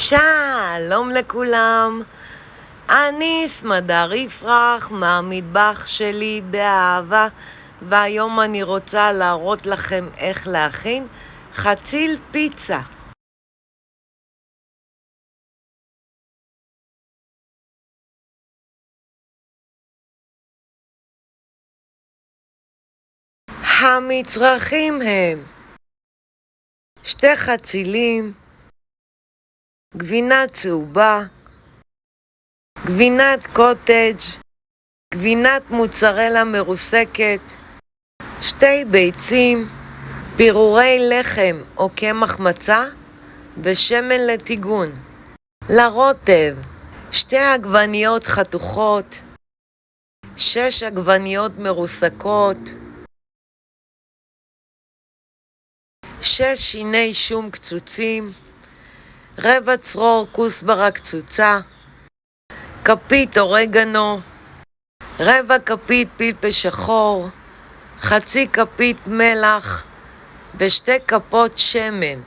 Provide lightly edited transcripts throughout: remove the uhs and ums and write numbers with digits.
שלום לכולם, אני סמדר יפרח מהמטבח שלי באהבה, והיום אני רוצה להראות לכם איך להכין חציל פיצה. המצרכים הם 2 חצילים, גבינה צהובה, גבינת קוטג', גבינת מוצרלה מרוסקת, 2 ביצים, פירורי לחם או קמח מצה ושמן לטיגון. לרוטב 2 עגבניות חתוכות, 6 עגבניות מרוסקות, 6 שיני שום קצוצים, רבע צרור כוסברה קצוצה, כפית אורגנו, רבע כפית פלפל שחור, חצי כפית מלח ו2 כפות שמן.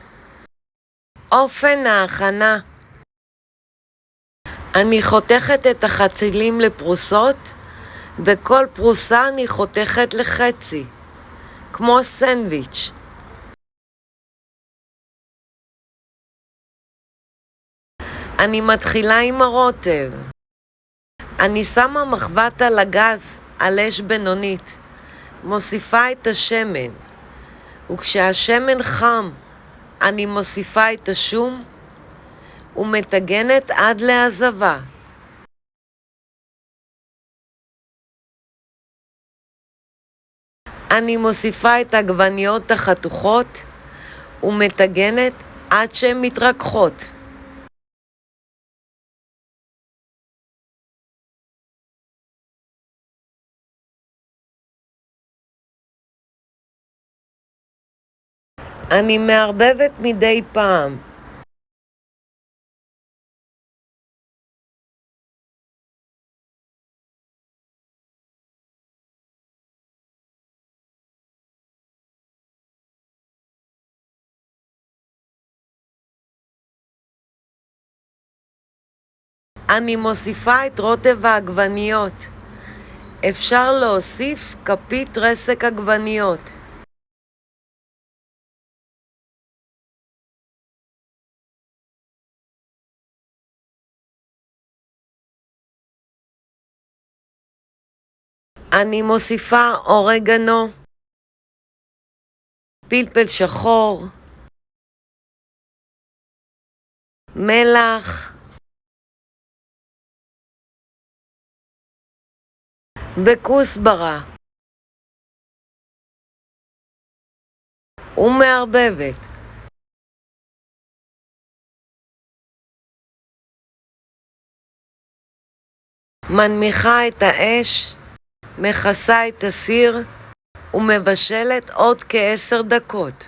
אופן ההכנה: אני חותכת את החצילים לפרוסות, וכל פרוסה אני חותכת לחצי, כמו סנדוויץ'. אני מתחילה עם הרוטב. אני שמה מחבת על הגז על אש בינונית, מוסיפה את השמן, וכשהשמן חם אני מוסיפה את השום ומטגנת עד להזבה. אני מוסיפה את העגבניות החתוכות ומטגנת עד שהן מתרככות. אני מערבבת מדי פעם. אני מוסיפה את רוטב העגבניות. אפשר להוסיף כפית רסק עגבניות. אני מוסיפה אורגנו, פלפל שחור, מלח וכוסברה ומערבבת. מנמיכה את האש, מכסה את הסיר ומבשלת עוד כ10 דקות.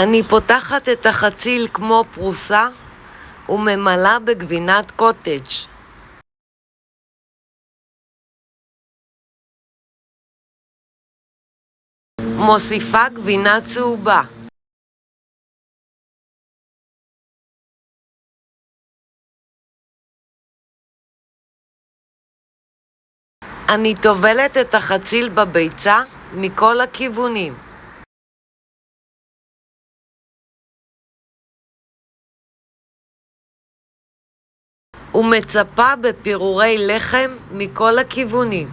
אני פותחת את החציל כמו פרוסה וממלאה בגבינת קוטג'. מוסיפה גבינה צהובה. אני טובלת את החציל בביצה מכל הכיוונים. ומצפה בפירורי לחם מכל הכיוונים.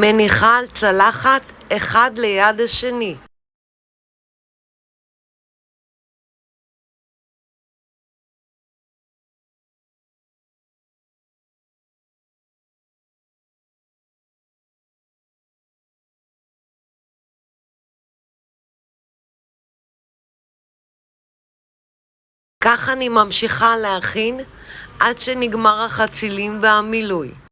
מניחה על צלחת אחד ליד השני. כך אני ממשיכה להכין עד שנגמר החצילים והמילוי.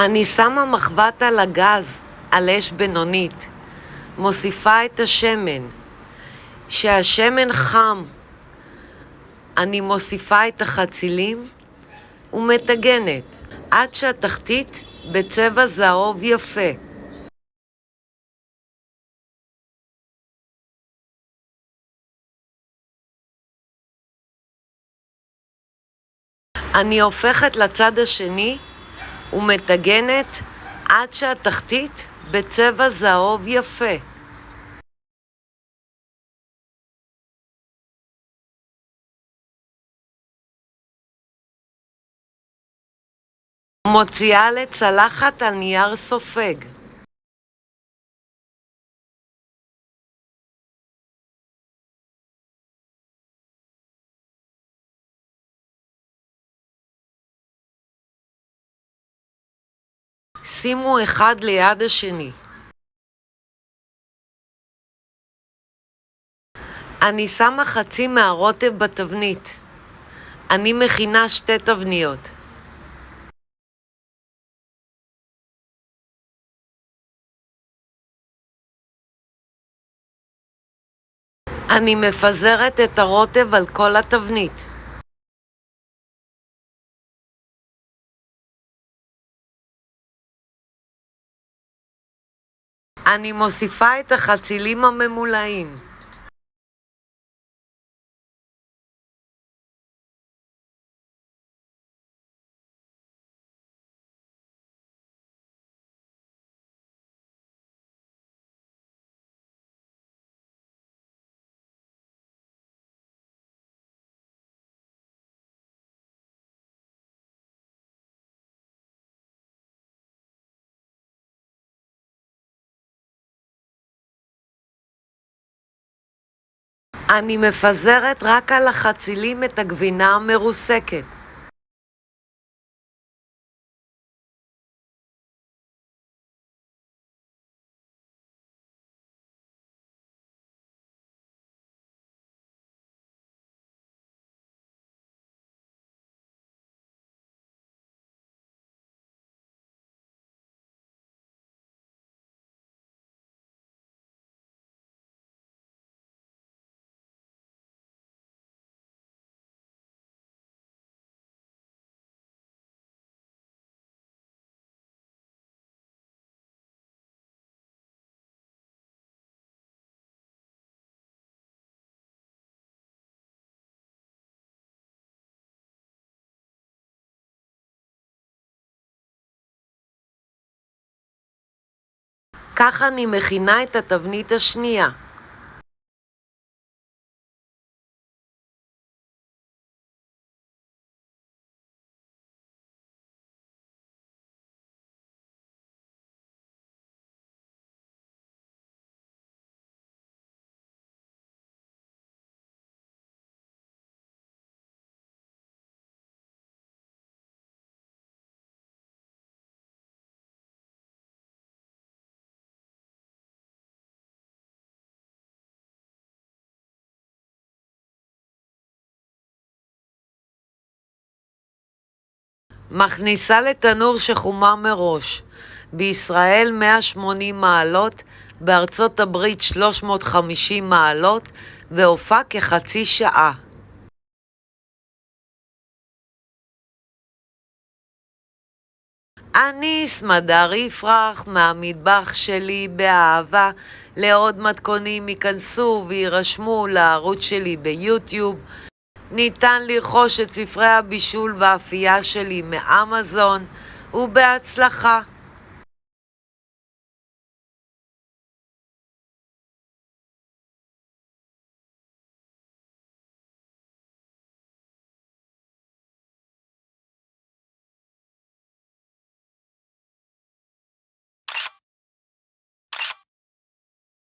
אני שמה מחבת על הגז על אש בינונית, מוסיפה את השמן. כשהשמן חם, אני מוסיפה את החצילים ומטגנת עד שהתחתית בצבע זהוב יפה. אני הופכת לצד השני ומטגנת עד שהתחתית בצבע זהוב יפה. מוציאה לצלחת על נייר סופג. שימו אחד ליד השני. אני שמה חצי מהרוטב בתבנית. אני מכינה 2 תבניות. אני מפזרת את הרוטב על כל התבנית. אני מוסיפה את החצילים הממולאים. אני מפזרת רק על החצילים את הגבינה המרוסקת. כך אני מכינה את התבנית השנייה. מכניסה לתנור שחומר מראש. בישראל 180 מעלות, בארצות הברית 350 מעלות, והופע כחצי שעה. אני סמדר יפרח מהמטבח שלי באהבה. לעוד מתכונים ייכנסו וירשמו לערוץ שלי ביוטיוב. ניתן לרכוש את ספרי הבישול והאפייה שלי מאמזון, ובהצלחה.